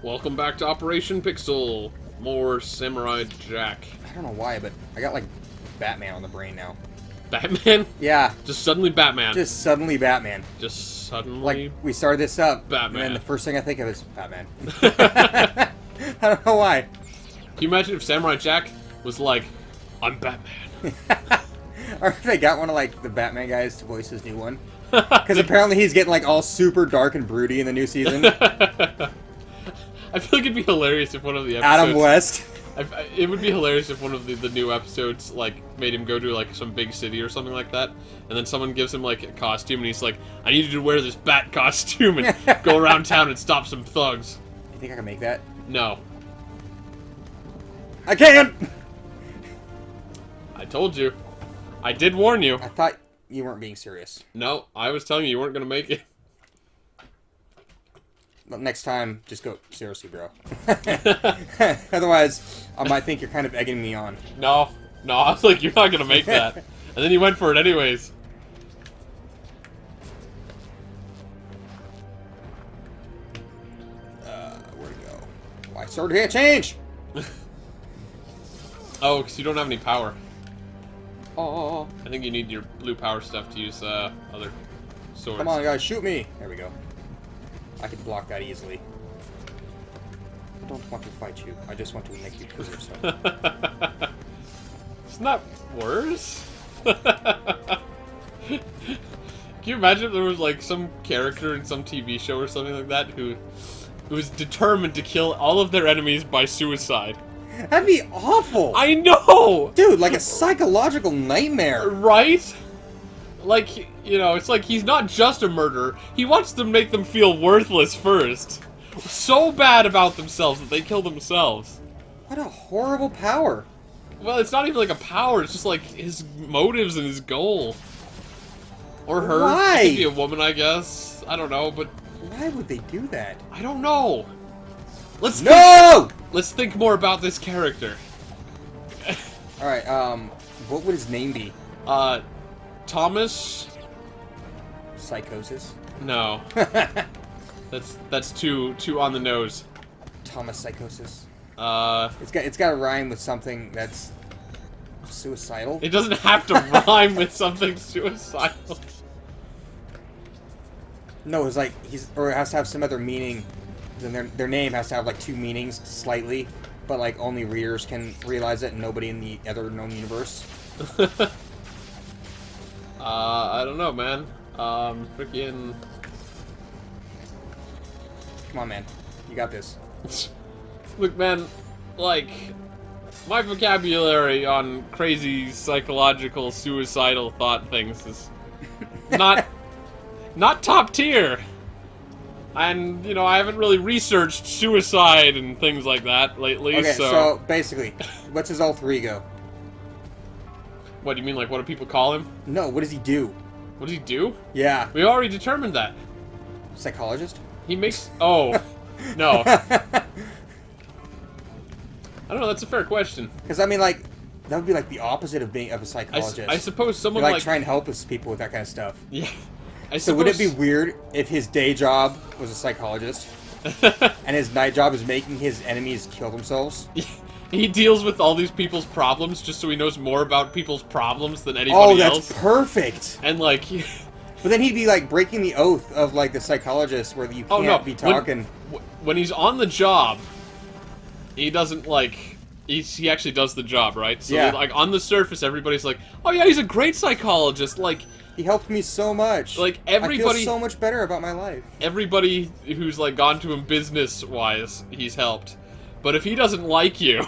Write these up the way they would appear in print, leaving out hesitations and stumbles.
Welcome back to Operation Pixel. More Samurai Jack. I don't know why, but I got like Batman on the brain now. Batman? Yeah. Just suddenly Batman. Just suddenly Batman. Just suddenly. Like we started this up, Batman. and then the first thing I think of is Batman. I don't know why. Can you imagine if Samurai Jack was like, I'm Batman? Or if they got one of like the Batman guys to voice his new one. Because apparently he's getting like all super dark and broody in the new season. I feel like it'd be hilarious if one of the episodes... Adam West. It would be hilarious if one of the new episodes, like, made him go to, like, some big city or something like that, and then someone gives him, like, a costume, and he's like, I need you to wear this bat costume and go around town and stop some thugs. You think I can make that? No. I can't! I told you. I did warn you. I thought you weren't being serious. No, I was telling you weren't gonna make it. But next time, just go, seriously, bro. Otherwise, I might think you're kind of egging me on. No, I was like, you're not gonna make that. And then you went for it anyways. Where'd it go? Why sword can't change? Oh, because you don't have any power. Oh. I think you need your blue power stuff to use other swords. Come on, guys, shoot me! There we go. I can block that easily. I don't want to fight you. I just want to make you kill yourself. It's not worse. Can you imagine if there was like some character in some TV show or something like that who was determined to kill all of their enemies by suicide? That'd be awful! I know! Dude, like a psychological nightmare! Right? Like, you know, it's like he's not just a murderer. He wants to make them feel worthless first. So bad about themselves that they kill themselves. What a horrible power! Well, it's not even like a power, it's just like his motives and his goal. Or her. Why? It could be a woman, I guess. I don't know, but... Why would they do that? I don't know. Let's let's think more about this character. Alright, what would his name be? Thomas? Psychosis? No. That's too on the nose. Thomas Psychosis? Uh... It's got to rhyme with something that's suicidal? It doesn't have to rhyme with something suicidal. No, it's like, or it has to have some other meaning. Then their name has to have like two meanings, slightly, but like only readers can realize it and nobody in the other known universe. I don't know, man. Freaking... Come on, man. You got this. Look, man, like, my vocabulary on crazy psychological suicidal thought things is not top tier. And, you know, I haven't really researched suicide and things like that lately, Okay, so... so basically, what's his alter ego? What, do you mean, like, what do people call him? No, what does he do? What does he do? Yeah. We already determined that. Psychologist? He makes... Oh. No. I don't know, that's a fair question. Because, I mean, like, that would be like the opposite of being a psychologist. I suppose someone You're, like... trying to help us people with that kind of stuff. Yeah. So would it be weird if his day job was a psychologist, and his night job is making his enemies kill themselves? He deals with all these people's problems just so he knows more about people's problems than anybody else. Oh, that's perfect! And, like... But then he'd be, like, breaking the oath of, like, the psychologist where you can't be talking... When he's on the job, he doesn't, like... He actually does the job, right? So, yeah. like, on the surface, everybody's like, oh yeah, he's a great psychologist, like... He helped me so much. Like, everybody... I feel so much better about my life. Everybody who's, like, gone to him business-wise, he's helped. But if he doesn't like you...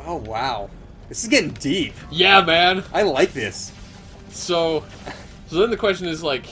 Oh, wow. This is getting deep. Yeah, man. I like this. So then the question is, like...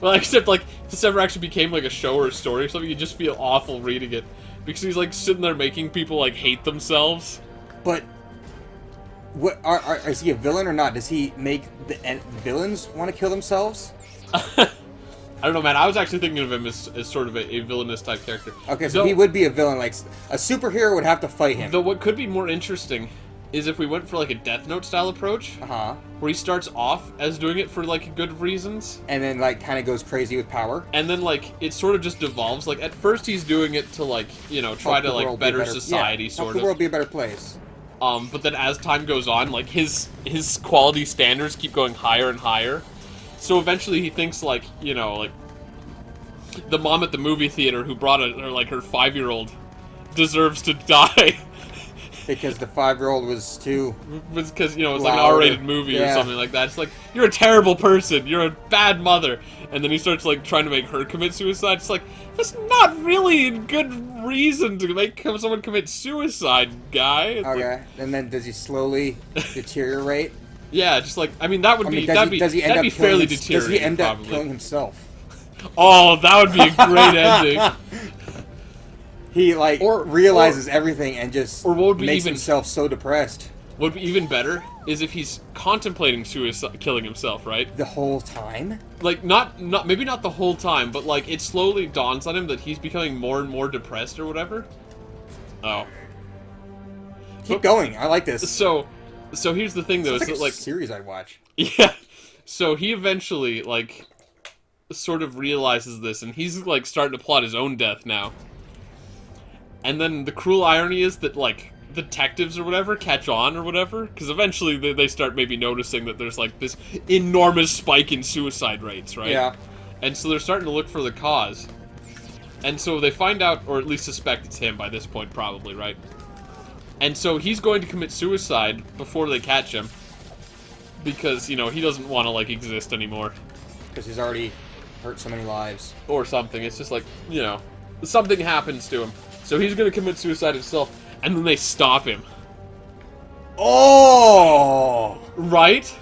well, except, like, if this ever actually became, like, a show or a story or something, you'd just feel awful reading it. Because he's, like, sitting there making people, like, hate themselves. But... What is he a villain or not? Does he make the villains want to kill themselves? I don't know, man. I was actually thinking of him as sort of a villainous type character. Okay, so he would be a villain. Like, a superhero would have to fight him. Though what could be more interesting is if we went for like a Death Note style approach, where he starts off as doing it for like good reasons, and then like kind of goes crazy with power, and then like it sort of just devolves. Like at first he's doing it to like try to like better society, sort of. Help the world be a better place. But then as time goes on, like his quality standards keep going higher and higher. So eventually he thinks like like the mom at the movie theater who brought her 5-year-old deserves to die. Because the 5-year-old was too... Because, it was like an R-rated movie or something like that. It's like, you're a terrible person. You're a bad mother. And then he starts, like, trying to make her commit suicide. It's like, that's not really a good reason to make someone commit suicide, guy. It's okay. Like, and then does he slowly deteriorate? Yeah, just like, I mean, that'd be fairly deteriorating, does he end up killing himself? Oh, that would be a great ending. He, like, realizes everything and just makes himself so depressed. What would be even better is if he's contemplating killing himself, right? The whole time? Like, maybe not the whole time, but, like, it slowly dawns on him that he's becoming more and more depressed or whatever. Oh. Keep going. I like this. So here's the thing, though. It's like a series I'd watch. Yeah. So he eventually, like, sort of realizes this, and he's, like, starting to plot his own death now. And then the cruel irony is that, like, detectives or whatever catch on or whatever, because eventually they start maybe noticing that there's, like, this enormous spike in suicide rates, right? Yeah. And so they're starting to look for the cause. And so they find out, or at least suspect it's him by this point, probably, right? And so he's going to commit suicide before they catch him, because, he doesn't want to, like, exist anymore. Because he's already hurt so many lives. Or something. It's just like, something happens to him. So he's going to commit suicide himself, and then they stop him. Oh! Right?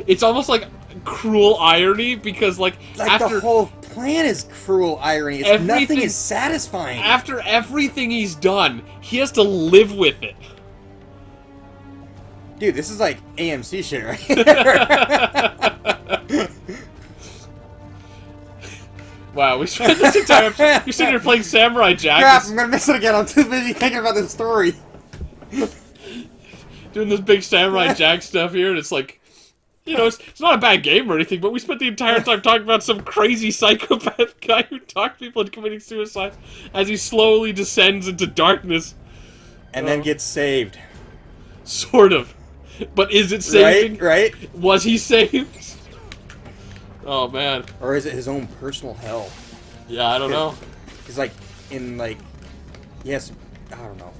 It's almost like cruel irony, because, like after... the whole plan is cruel irony. Nothing is satisfying. After everything he's done, he has to live with it. Dude, this is like AMC shit right here. Wow, we spent this entire... You're sitting here playing Samurai Jack. Crap, I'm gonna miss it again. I'm too busy thinking about this story. Doing this big Samurai Jack stuff here, and it's like... it's not a bad game or anything, but we spent the entire time talking about some crazy psychopath guy who talked people into committing suicide as he slowly descends into darkness. And then gets saved. Sort of. But is it saving? Right? Was he saved? Oh, man. Or is it his own personal hell? Yeah, I don't know. He's like, yes, I don't know.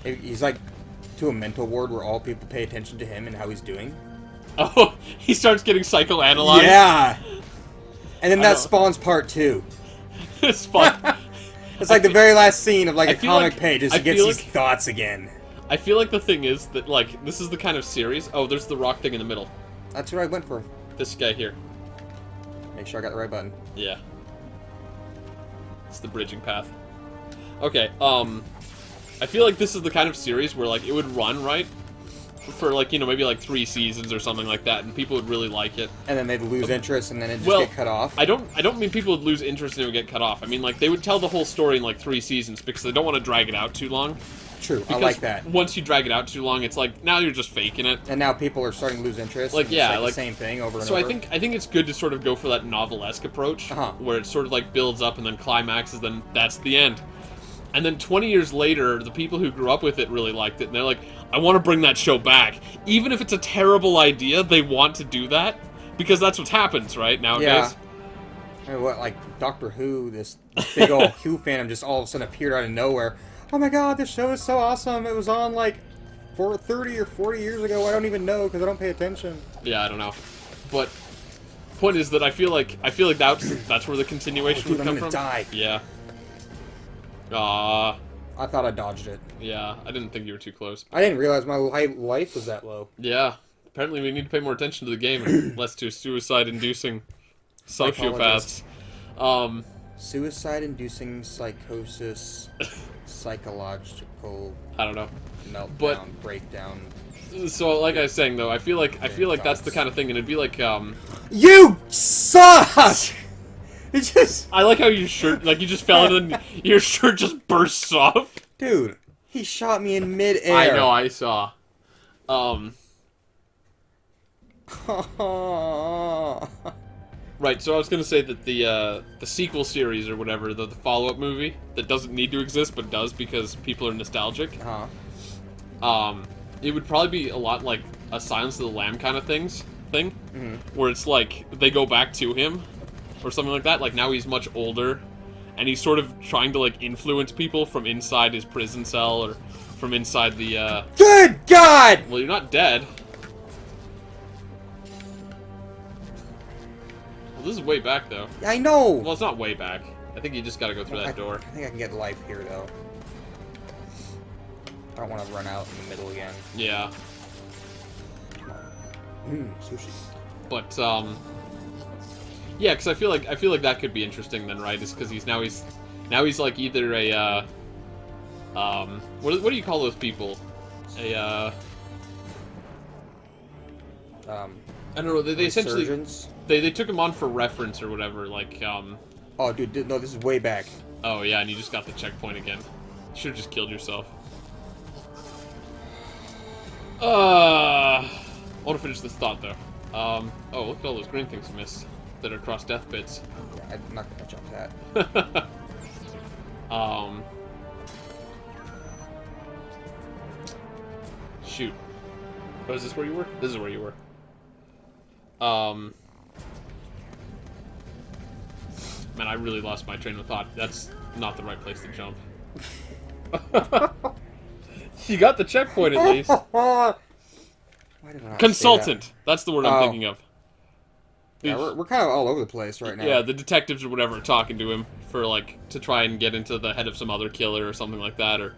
He's like to a mental ward where all people pay attention to him and how he's doing. Oh, he starts getting psychoanalyzed? Yeah! And then that spawns part 2. It's fun. It's like the very last scene of like a comic page as he gets his thoughts again. I feel like the thing is that, like, this is the kind of series... Oh, there's the rock thing in the middle. That's what I went for. This guy here. Make sure I got the right button. Yeah. It's the bridging path. Okay, I feel like this is the kind of series where, like, it would run, right? For, like, maybe, like, 3 seasons or something like that, and people would really like it. And then they'd lose interest, and then it'd just get cut off? I don't mean people would lose interest and it would get cut off. I mean, like, they would tell the whole story in, like, 3 seasons because they don't want to drag it out too long. True, because I like that. Once you drag it out too long, it's like, now you're just faking it. And now people are starting to lose interest. Like, yeah, like the same thing over and over. So I think it's good to sort of go for that novelesque approach, where it sort of like builds up and then climaxes, then that's the end. And then 20 years later, the people who grew up with it really liked it, and they're like, I want to bring that show back. Even if it's a terrible idea, they want to do that, because that's what happens, right, nowadays? Yeah. I mean, what, like, Doctor Who, this big old Who fandom just all of a sudden appeared out of nowhere. Oh my god, this show is so awesome. It was on, like, 30 or 40 years ago. I don't even know, because I don't pay attention. Yeah, I don't know. But, point is that I feel like that's where the continuation would come from. Die. Yeah. I thought I dodged it. Yeah, I didn't think you were too close. I didn't realize my life was that low. Yeah. Apparently we need to pay more attention to the game and less to suicide-inducing sociopaths. Suicide-inducing psychosis, psychological... I don't know. Meltdown, breakdown... So, like I was saying, though, I feel like that's the kind of thing, and it'd be like, You suck! It just... I like how your shirt, like, you just fell into your shirt just bursts off. Dude, He shot me in midair. I know, I saw. Right, so I was gonna say that the sequel series or whatever, the follow-up movie that doesn't need to exist but does because people are nostalgic. It would probably be a lot like a Silence of the Lamb kind of thing, where it's like they go back to him or something like that. Like now he's much older, and he's sort of trying to like influence people from inside his prison cell or from inside the. Good God! Well, you're not dead. Well, this is way back though. I know. Well, it's not way back. I think you just gotta go through that door. I think I can get life here though. I don't want to run out in the middle again. Yeah. Sushi. But yeah, because I feel like that could be interesting then, right? Is because he's now like either a what do you call those people? I don't know. They essentially they took him on for reference or whatever. Like Oh, dude, no, this is way back. Oh yeah, and you just got the checkpoint again. You should have just killed yourself. I want to finish this thought though. Oh, look at all those green things you missed that are cross death bits. Yeah, I'm not gonna jump that. Shoot. Oh, is this where you were? This is where you were. Man, I really lost my train of thought. That's not the right place to jump. You got the checkpoint at least. Why did I not Consultant. say that? That's the word I'm thinking of. Yeah, we're kind of all over the place right now. Yeah, the detectives or whatever are talking to him for like to try and get into the head of some other killer or something like that, or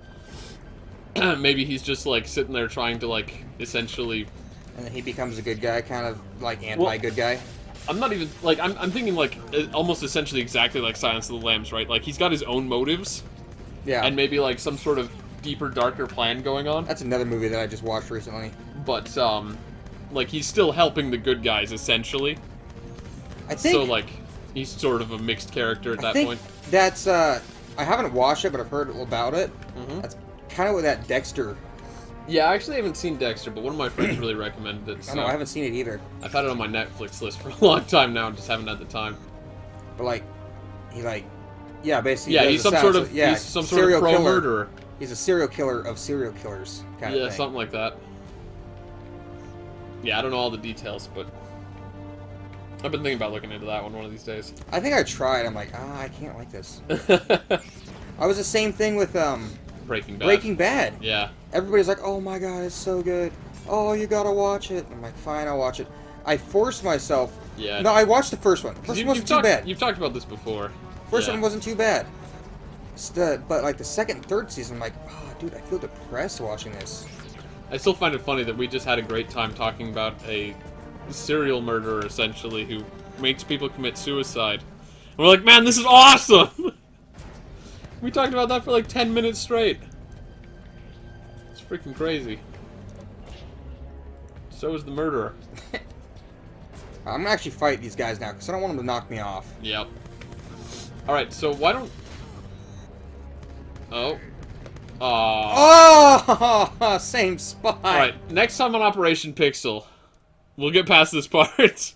maybe he's just like sitting there trying to like essentially. And then he becomes a good guy, kind of like anti-good guy. I'm not even like I'm thinking like almost essentially exactly like Silence of the Lambs, right? Like he's got his own motives. Yeah. And maybe like some sort of deeper, darker plan going on. That's another movie that I just watched recently. But like he's still helping the good guys essentially. I think so. Like he's sort of a mixed character at that point. That's I haven't watched it, but I've heard about it. Mm-hmm. That's kind of what that Dexter. Yeah, I actually haven't seen Dexter, but one of my friends really recommended it. So I know, I haven't seen it either. I've had it on my Netflix list for a long time now, and just haven't had the time. But like, yeah, basically. Yeah, he's some sort of pro killer. murderer. He's a serial killer of serial killers, kind of thing. Yeah, something like that. Yeah, I don't know all the details, but I've been thinking about looking into that one of these days. I think I tried. I'm like, I can't like this. I was the same thing with Breaking Bad. Breaking Bad. Yeah. Everybody's like, oh my god, it's so good. Oh, you gotta watch it. I'm like, fine, I'll watch it. I forced myself. Yeah. No, I watched the first one. First one wasn't too bad. You've talked about this before. First one wasn't too bad. But like the second and third season, I'm like, oh, dude, I feel depressed watching this. I still find it funny that we just had a great time talking about a serial murderer, essentially, who makes people commit suicide. And we're like, man, this is awesome! We talked about that for like 10 minutes straight. It's freaking crazy. So is the murderer. I'm gonna actually fight these guys now, because I don't want them to knock me off. Yep. Alright, so why don't... Oh. Oh! Same spot! Alright, next time on Operation Pixel, we'll get past this part.